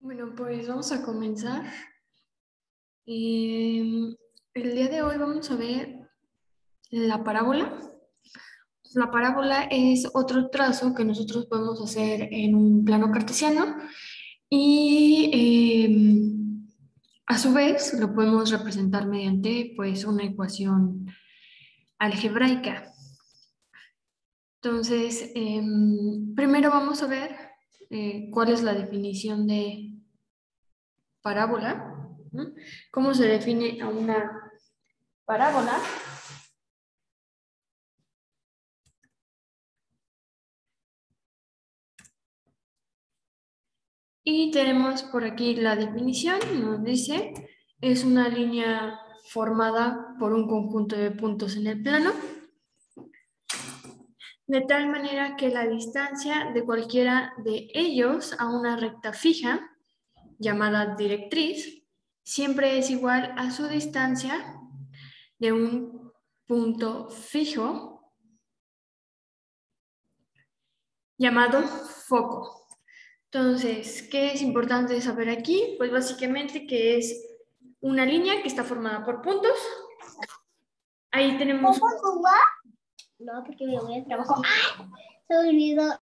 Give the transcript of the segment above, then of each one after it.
Bueno, pues vamos a comenzar. El día de hoy vamos a ver la parábola. La parábola es otro trazo que nosotros podemos hacer en un plano cartesiano y a su vez lo podemos representar mediante pues una ecuación algebraica. Entonces, primero vamos a ver cuál es la definición de parábola, ¿no? ¿Cómo se define a una parábola? Y tenemos por aquí la definición, nos dice, es una línea formada por un conjunto de puntos en el plano, de tal manera que la distancia de cualquiera de ellos a una recta fija, llamada directriz, siempre es igual a su distancia de un punto fijo, llamado foco. Entonces, ¿qué es importante saber aquí? Pues básicamente que es una línea que está formada por puntos. Ahí tenemos No, porque me voy a trabajar. ¡Ay! Se me olvidó.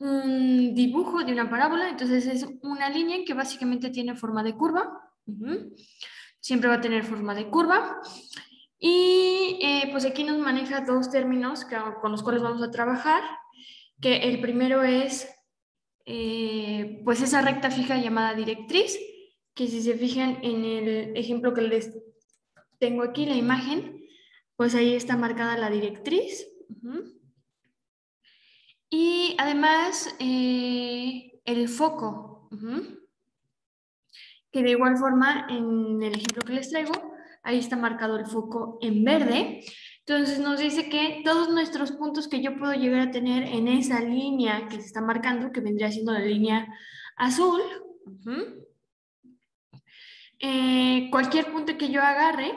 un dibujo de una parábola, entonces es una línea que básicamente tiene forma de curva. Siempre va a tener forma de curva. Y pues aquí nos maneja dos términos con los cuales vamos a trabajar, que el primero es pues esa recta fija llamada directriz, que si se fijan en el ejemplo que les tengo aquí, la imagen, pues ahí está marcada la directriz. Y además el foco, que de igual forma en el ejemplo que les traigo, ahí está marcado el foco en verde. Entonces nos dice que todos nuestros puntos que yo puedo llegar a tener en esa línea que se está marcando, que vendría siendo la línea azul, cualquier punto que yo agarre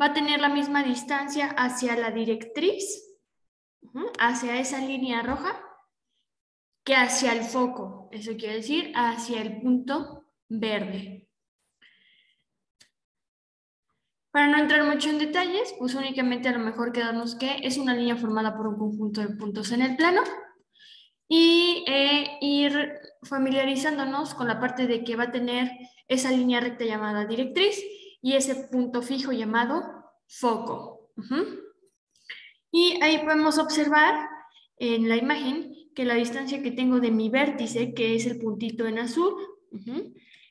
va a tener la misma distancia hacia la directriz, hacia esa línea roja, que hacia el foco. Eso quiere decir hacia el punto verde. Para no entrar mucho en detalles, pues únicamente a lo mejor quedarnos que es una línea formada por un conjunto de puntos en el plano y ir familiarizándonos con la parte de que va a tener esa línea recta llamada directriz y ese punto fijo llamado foco. Y ahí podemos observar en la imagen que la distancia que tengo de mi vértice, que es el puntito en azul,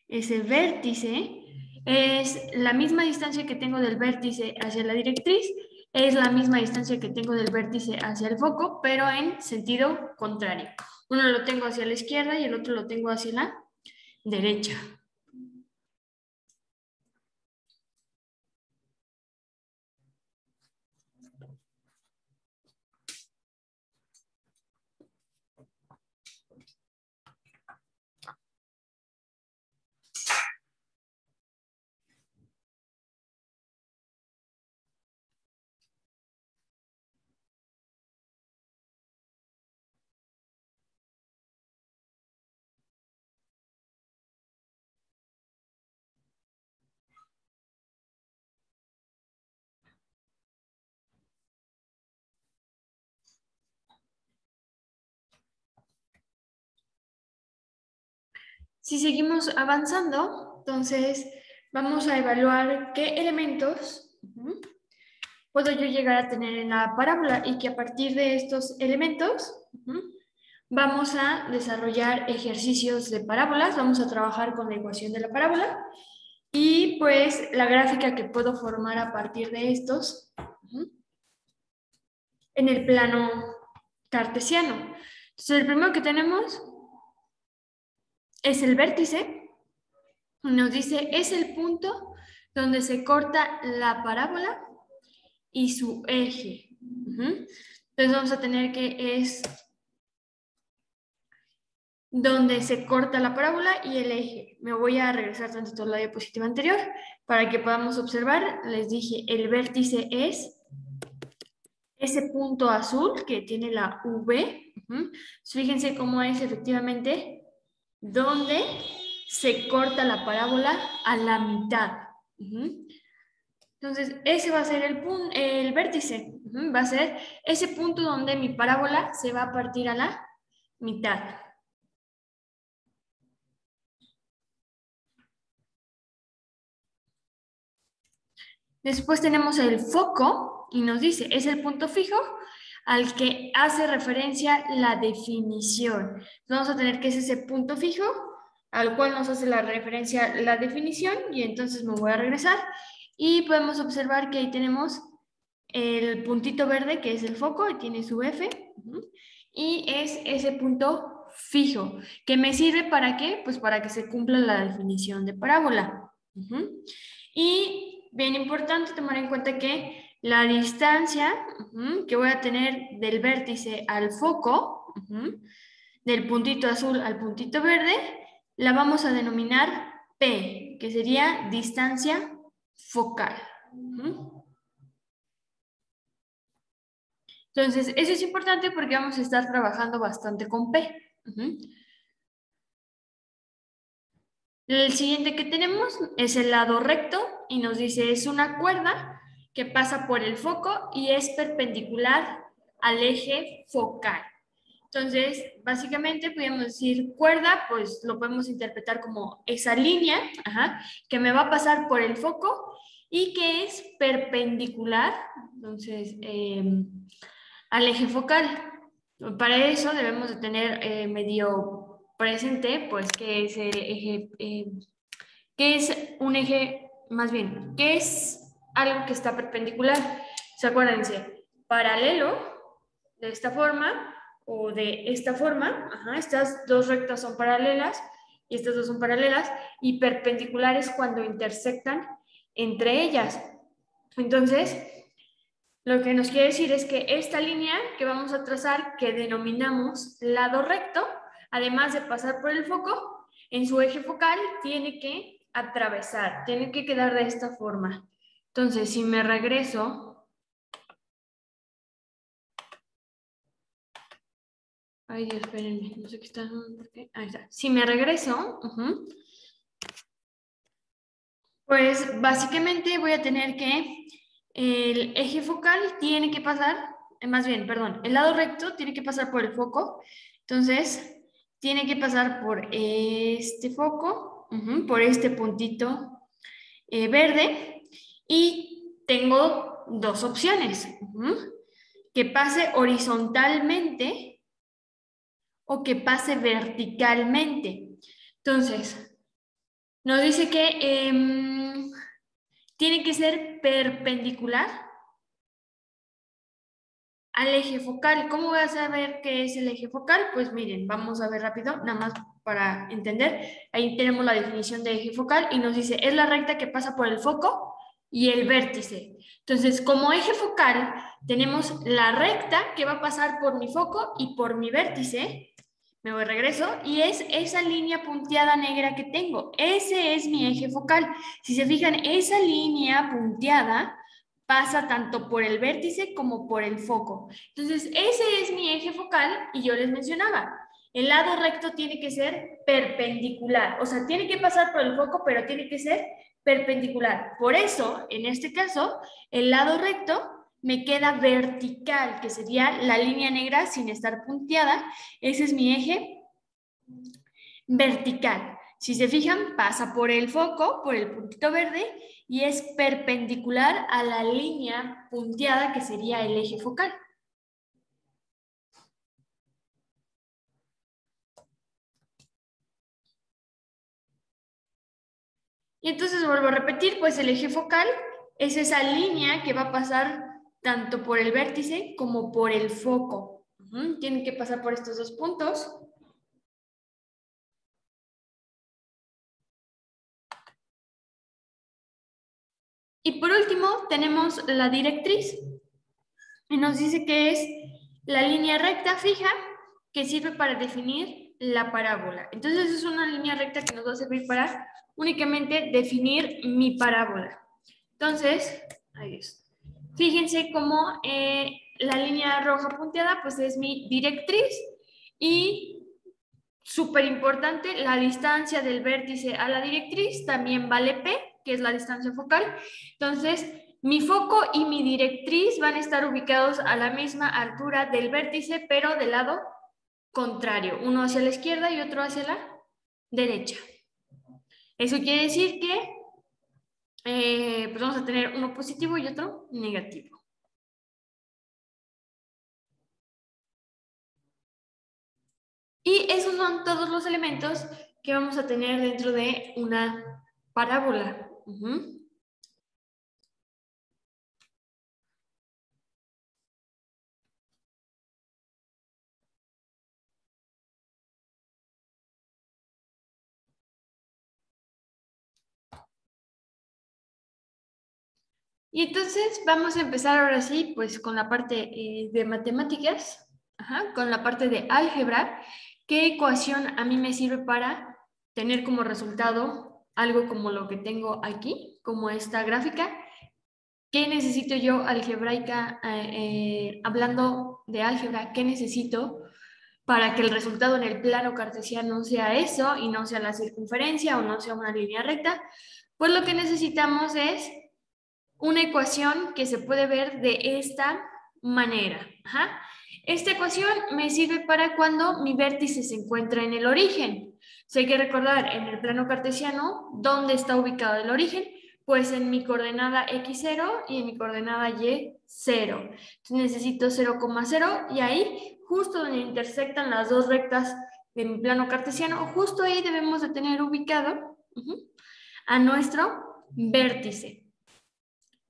ese vértice es la misma distancia que tengo del vértice hacia la directriz, es la misma distancia que tengo del vértice hacia el foco, pero en sentido contrario. Uno lo tengo hacia la izquierda y el otro lo tengo hacia la derecha. Si seguimos avanzando, entonces vamos a evaluar qué elementos puedo yo llegar a tener en la parábola y que a partir de estos elementos vamos a desarrollar ejercicios de parábolas, vamos a trabajar con la ecuación de la parábola y pues la gráfica que puedo formar a partir de estos en el plano cartesiano. Entonces el primero que tenemos es el vértice. Nos dice, es el punto donde se corta la parábola y su eje. Entonces vamos a tener que es donde se corta la parábola y el eje. Me voy a regresar tantito a la diapositiva anterior para que podamos observar. Les dije, el vértice es ese punto azul que tiene la V. Fíjense cómo es efectivamente donde se corta la parábola a la mitad. Entonces, ese va a ser el vértice. Va a ser ese punto donde mi parábola se va a partir a la mitad. Después tenemos el foco y nos dice, es el punto fijo al que hace referencia la definición. Vamos a tener que es ese punto fijo al cual nos hace la referencia la definición y entonces me voy a regresar y podemos observar que ahí tenemos el puntito verde que es el foco y tiene su F y es ese punto fijo que me sirve ¿para qué? Pues para que se cumpla la definición de parábola. Y bien importante tomar en cuenta que la distancia que voy a tener del vértice al foco, del puntito azul al puntito verde, la vamos a denominar P, que sería distancia focal. Entonces, eso es importante porque vamos a estar trabajando bastante con P. El siguiente que tenemos es el lado recto y nos dice es una cuerda que pasa por el foco y es perpendicular al eje focal. Entonces, básicamente podemos decir cuerda, pues lo podemos interpretar como esa línea que me va a pasar por el foco y que es perpendicular, entonces, al eje focal. Para eso debemos de tener medio presente, pues, que es el eje, que es un eje, más bien, que es algo que está perpendicular. ¿Se acuerdan? Paralelo, de esta forma, o de esta forma, estas dos rectas son paralelas, y estas dos son paralelas, y perpendiculares cuando intersectan entre ellas. Entonces, lo que nos quiere decir es que esta línea que vamos a trazar, que denominamos lado recto, además de pasar por el foco, en su eje focal tiene que atravesar, tiene que quedar de esta forma. Entonces, si me regreso... Ay, Dios, espérenme, no sé qué está... ¿Por qué? Ahí está. Si me regreso, pues básicamente voy a tener que el eje focal tiene que pasar, más bien, perdón, el lado recto tiene que pasar por el foco, entonces tiene que pasar por este foco, por este puntito verde, y tengo dos opciones, que pase horizontalmente o que pase verticalmente. Entonces, nos dice que tiene que ser perpendicular al eje focal. ¿Cómo voy a saber qué es el eje focal? Pues miren, vamos a ver rápido, nada más para entender. Ahí tenemos la definición de eje focal y nos dice, es la recta que pasa por el foco y el vértice. Entonces, como eje focal, tenemos la recta que va a pasar por mi foco y por mi vértice. Me voy regreso y es esa línea punteada negra que tengo. Ese es mi eje focal. Si se fijan, esa línea punteada pasa tanto por el vértice como por el foco. Entonces, ese es mi eje focal y yo les mencionaba, el lado recto tiene que ser perpendicular. O sea, tiene que pasar por el foco, pero tiene que ser perpendicular. Por eso, en este caso, el lado recto me queda vertical, que sería la línea negra sin estar punteada. Ese es mi eje vertical. Si se fijan, pasa por el foco, por el puntito verde, y es perpendicular a la línea punteada que sería el eje focal. Y entonces vuelvo a repetir, pues el eje focal es esa línea que va a pasar tanto por el vértice como por el foco. Tienen que pasar por estos dos puntos. Y por último, tenemos la directriz. Y nos dice que es la línea recta fija que sirve para definir la parábola. Entonces es una línea recta que nos va a servir para únicamente definir mi parábola. Entonces, ahí es. Fíjense cómo la línea roja punteada pues es mi directriz Y súper importante, la distancia del vértice a la directriz también vale P, que es la distancia focal. Entonces, mi foco y mi directriz van a estar ubicados a la misma altura del vértice, pero del lado contrario, uno hacia la izquierda y otro hacia la derecha. Eso quiere decir que pues vamos a tener uno positivo y otro negativo. Y esos son todos los elementos que vamos a tener dentro de una parábola. Y entonces vamos a empezar ahora sí, pues con la parte de matemáticas, con la parte de álgebra. ¿Qué ecuación a mí me sirve para tener como resultado algo como lo que tengo aquí, como esta gráfica? ¿Qué necesito yo algebraica, hablando de álgebra, qué necesito para que el resultado en el plano cartesiano sea eso y no sea la circunferencia o no sea una línea recta? Pues lo que necesitamos es una ecuación que se puede ver de esta manera. Esta ecuación me sirve para cuando mi vértice se encuentra en el origen. Si hay que recordar en el plano cartesiano dónde está ubicado el origen, pues en mi coordenada x0 y en mi coordenada y0. Entonces necesito 0,0 y ahí, justo donde intersectan las dos rectas de mi plano cartesiano, justo ahí debemos de tener ubicado a nuestro vértice.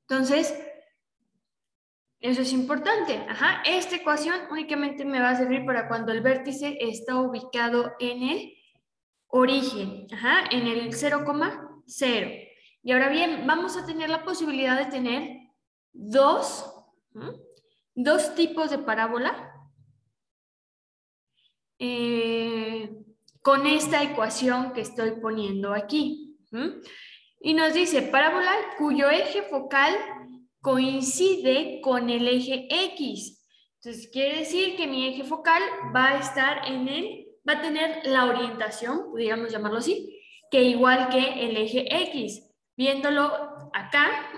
Entonces, eso es importante. Esta ecuación únicamente me va a servir para cuando el vértice está ubicado en el origen, en el 0,0. Y ahora bien, vamos a tener la posibilidad de tener dos tipos de parábola con esta ecuación que estoy poniendo aquí. Y nos dice parábola cuyo eje focal coincide con el eje X. Entonces, quiere decir que mi eje focal va a estar va a tener la orientación, podríamos llamarlo así, que igual que el eje X. Viéndolo acá,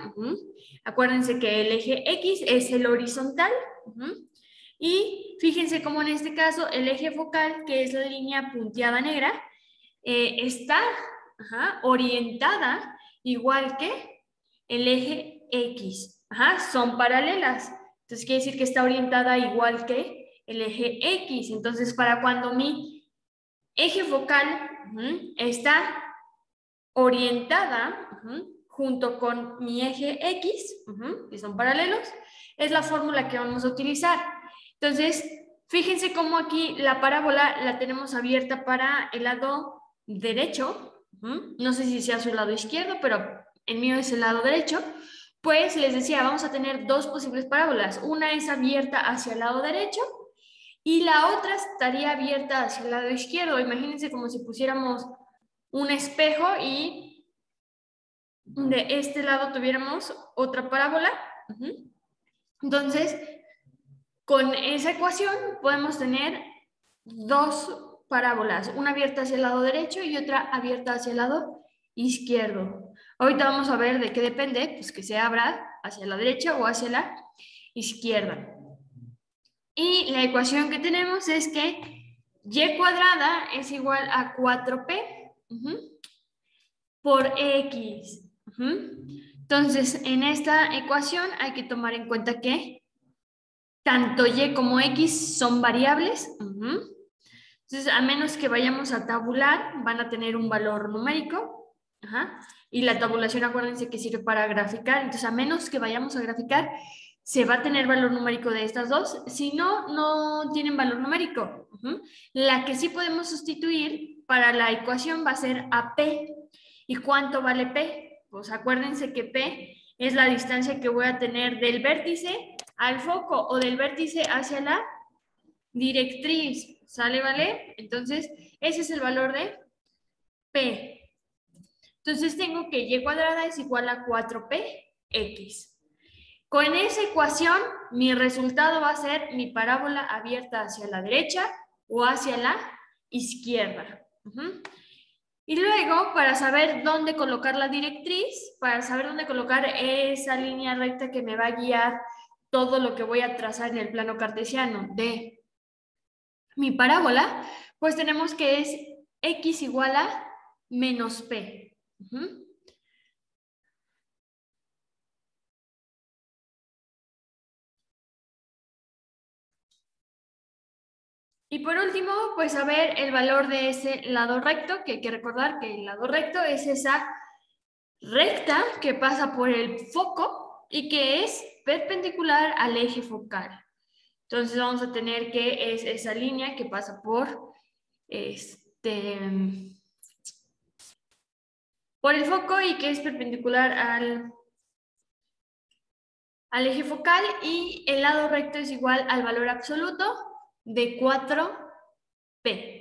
acuérdense que el eje X es el horizontal, y fíjense cómo en este caso el eje focal, que es la línea punteada negra, está orientada igual que el eje X. Son paralelas. Entonces quiere decir que está orientada igual que el eje X. Entonces, para cuando mi eje focal está orientada junto con mi eje X, que son paralelos, es la fórmula que vamos a utilizar. Entonces, fíjense cómo aquí la parábola la tenemos abierta para el lado derecho. No sé si sea su lado izquierdo, pero el mío es el lado derecho. Pues les decía, vamos a tener dos posibles parábolas. Una es abierta hacia el lado derecho y la otra estaría abierta hacia el lado izquierdo. Imagínense como si pusiéramos un espejo y de este lado tuviéramos otra parábola. Entonces, con esa ecuación podemos tener dos parábolas, una abierta hacia el lado derecho y otra abierta hacia el lado izquierdo. Ahorita vamos a ver de qué depende, pues que se abra hacia la derecha o hacia la izquierda. Y la ecuación que tenemos es que y cuadrada es igual a 4p por x. Entonces, en esta ecuación hay que tomar en cuenta que tanto y como x son variables. Entonces, a menos que vayamos a tabular, van a tener un valor numérico. Y la tabulación, acuérdense que sirve para graficar. Entonces, a menos que vayamos a graficar, se va a tener valor numérico de estas dos. Si no, no tienen valor numérico. La que sí podemos sustituir para la ecuación va a ser AP. ¿Y cuánto vale P? Pues acuérdense que P es la distancia que voy a tener del vértice al foco o del vértice hacia la directriz. ¿Sale, vale? Entonces, ese es el valor de P. Entonces, tengo que y cuadrada es igual a 4px. Con esa ecuación, mi resultado va a ser mi parábola abierta hacia la derecha o hacia la izquierda. Y luego, para saber dónde colocar la directriz, para saber dónde colocar esa línea recta que me va a guiar todo lo que voy a trazar en el plano cartesiano de mi parábola, pues tenemos que es x igual a menos p. Y por último, pues saber el valor de ese lado recto, que hay que recordar que el lado recto es esa recta que pasa por el foco y que es perpendicular al eje focal. Entonces vamos a tener que es esa línea que pasa por por el foco y que es perpendicular al eje focal, y el lado recto es igual al valor absoluto de 4p.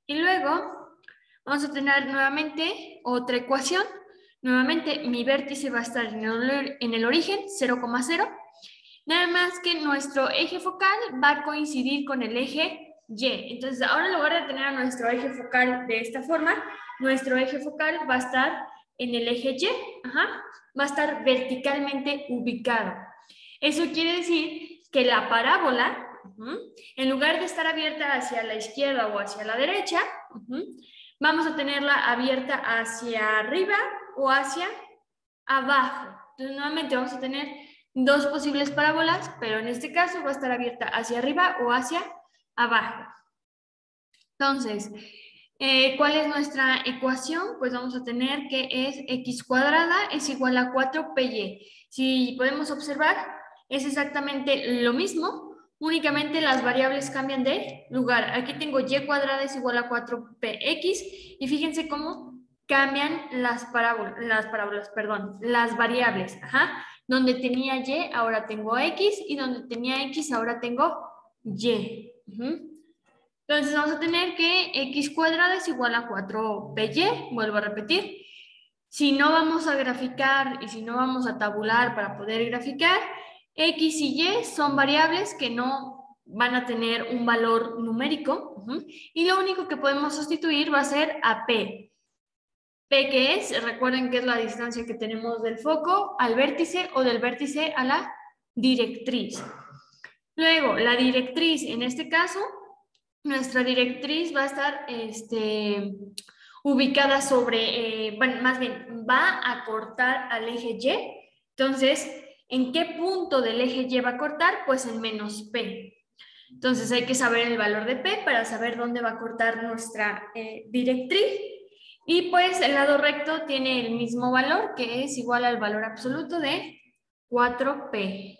Y luego vamos a tener nuevamente otra ecuación. Nuevamente mi vértice va a estar en el origen, 0,0. Nada más que nuestro eje focal va a coincidir con el eje Y. Entonces ahora en lugar de tener a nuestro eje focal de esta forma, nuestro eje focal va a estar en el eje Y. Va a estar verticalmente ubicado. Eso quiere decir que la parábola, en lugar de estar abierta hacia la izquierda o hacia la derecha, vamos a tenerla abierta hacia arriba o hacia abajo. Entonces, nuevamente vamos a tener dos posibles parábolas, pero en este caso va a estar abierta hacia arriba o hacia abajo. Entonces, ¿cuál es nuestra ecuación? Pues vamos a tener que es x cuadrada es igual a 4py. Si podemos observar, es exactamente lo mismo, únicamente las variables cambian de lugar. Aquí tengo y cuadrada es igual a 4px y fíjense cómo cambian las variables. Donde tenía y, ahora tengo x, y donde tenía x, ahora tengo y. Entonces vamos a tener que x cuadrada es igual a 4py, vuelvo a repetir. Si no vamos a graficar y si no vamos a tabular para poder graficar, x y y son variables que no van a tener un valor numérico, y lo único que podemos sustituir va a ser a p. P que es, recuerden que es la distancia que tenemos del foco al vértice o del vértice a la directriz. Luego, la directriz, en este caso, nuestra directriz va a estar ubicada sobre, bueno, más bien, va a cortar al eje Y. Entonces, ¿en qué punto del eje Y va a cortar? Pues en menos P. Entonces hay que saber el valor de P para saber dónde va a cortar nuestra directriz. Y pues el lado recto tiene el mismo valor, que es igual al valor absoluto de 4P.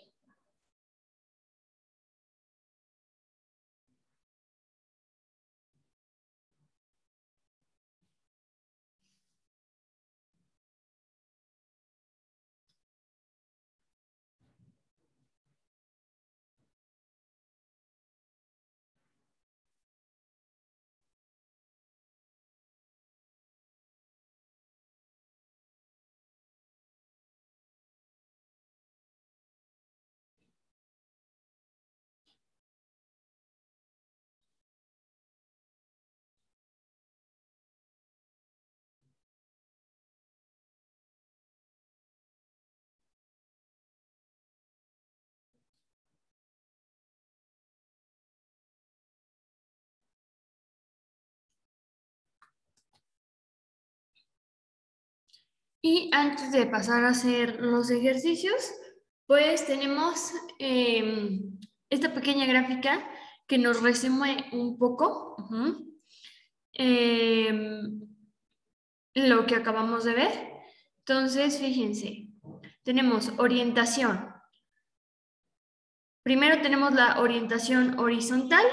Y antes de pasar a hacer los ejercicios, pues tenemos esta pequeña gráfica que nos resume un poco lo que acabamos de ver. Entonces, fíjense, tenemos orientación, Primero tenemos la orientación horizontal,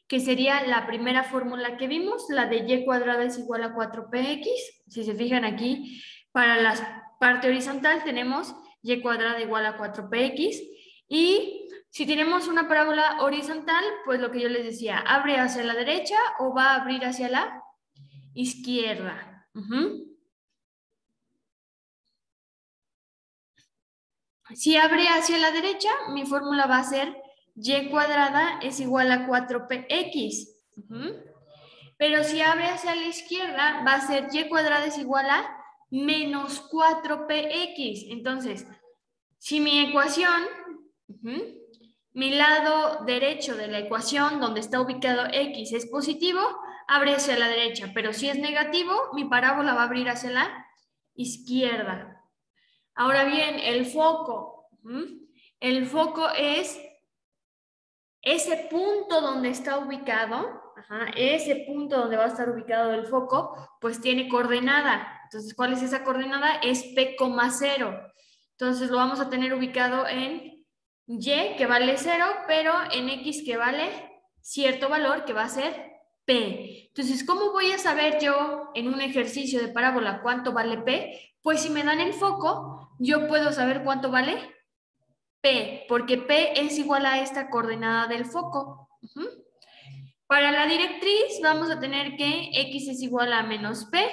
que sería la primera fórmula que vimos, la de y cuadrada es igual a 4px. Si se fijan aquí, para la parte horizontal tenemos y cuadrada igual a 4px. Y si tenemos una parábola horizontal, pues lo que yo les decía, ¿abre hacia la derecha o va a abrir hacia la izquierda? Si abre hacia la derecha, mi fórmula va a ser y cuadrada es igual a 4px. Pero si abre hacia la izquierda, va a ser y cuadrada es igual a menos 4px. Entonces, si mi ecuación, mi lado derecho de la ecuación donde está ubicado x es positivo, abre hacia la derecha. Pero si es negativo, mi parábola va a abrir hacia la izquierda. Ahora bien, el foco. El foco es ese punto donde está ubicado, ese punto donde va a estar ubicado el foco, pues tiene coordenada. Entonces, ¿cuál es esa coordenada? Es P,0. Entonces, lo vamos a tener ubicado en Y, que vale 0, pero en X, que vale cierto valor, que va a ser P. Entonces, ¿cómo voy a saber yo en un ejercicio de parábola cuánto vale P? Pues si me dan el foco, yo puedo saber cuánto vale P, porque P es igual a esta coordenada del foco. Para la directriz vamos a tener que X es igual a menos P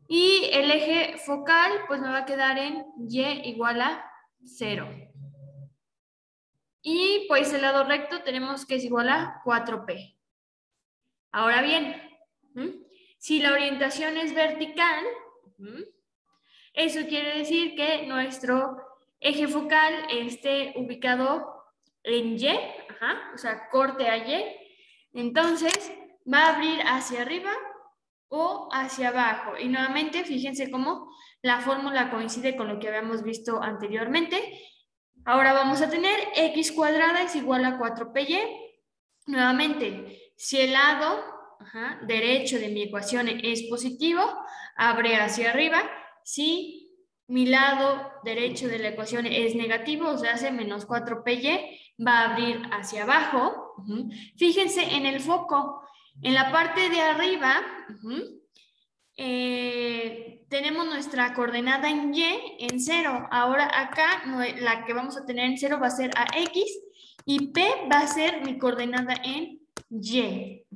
y el eje focal pues me va a quedar en Y igual a 0. Y pues el lado recto tenemos que es igual a 4P. Ahora bien, si la orientación es vertical, eso quiere decir que nuestro eje focal esté ubicado en Y, o sea, corte a Y. Entonces, va a abrir hacia arriba o hacia abajo. Y nuevamente, fíjense cómo la fórmula coincide con lo que habíamos visto anteriormente. Ahora vamos a tener x cuadrada es igual a 4py. Nuevamente, si el lado derecho de mi ecuación es positivo, abre hacia arriba. Si mi lado derecho de la ecuación es negativo, o sea, hace menos 4py, va a abrir hacia abajo. Fíjense en el foco. En la parte de arriba tenemos nuestra coordenada en Y en 0. Ahora acá la que vamos a tener en 0 va a ser a X y P va a ser mi coordenada en Y.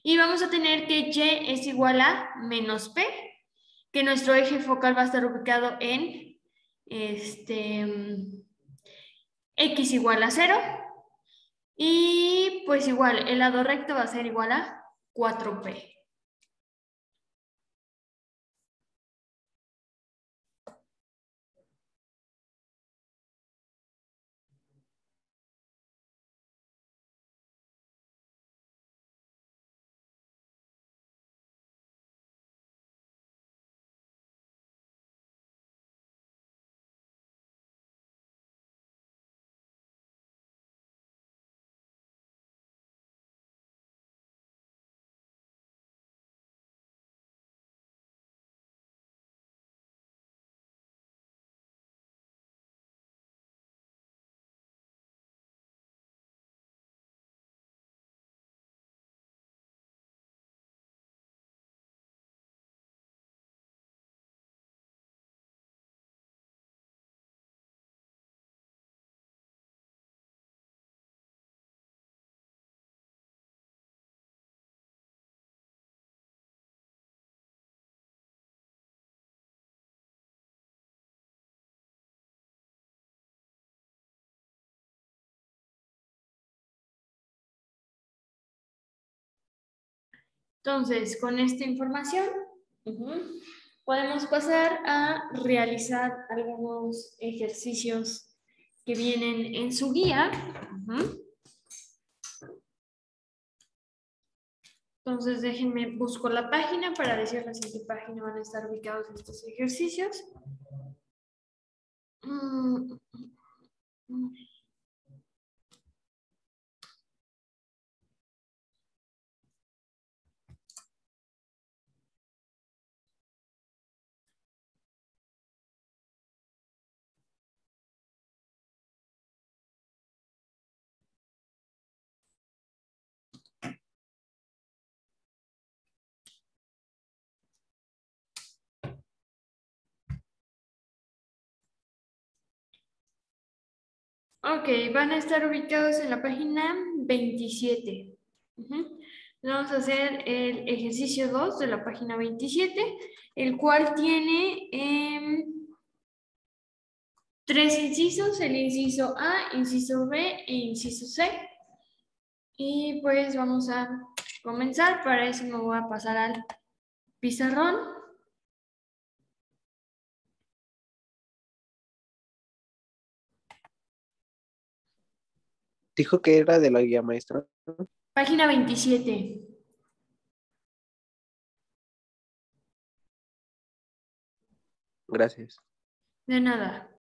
Y vamos a tener que Y es igual a menos P, que nuestro eje focal va a estar ubicado en X igual a 0. Y pues igual, el lado recto va a ser igual a 4P. Entonces, con esta información, podemos pasar a realizar algunos ejercicios que vienen en su guía. Entonces, déjenme, busco la página para decirles en qué página van a estar ubicados estos ejercicios. Ok, van a estar ubicados en la página 27. Ujú. Vamos a hacer el ejercicio 2 de la página 27, el cual tiene tres incisos, el inciso A, inciso B e inciso C. Y pues vamos a comenzar. Para eso me voy a pasar al pizarrón. Dijo que era de la guía maestra. Página 27. Gracias. De nada.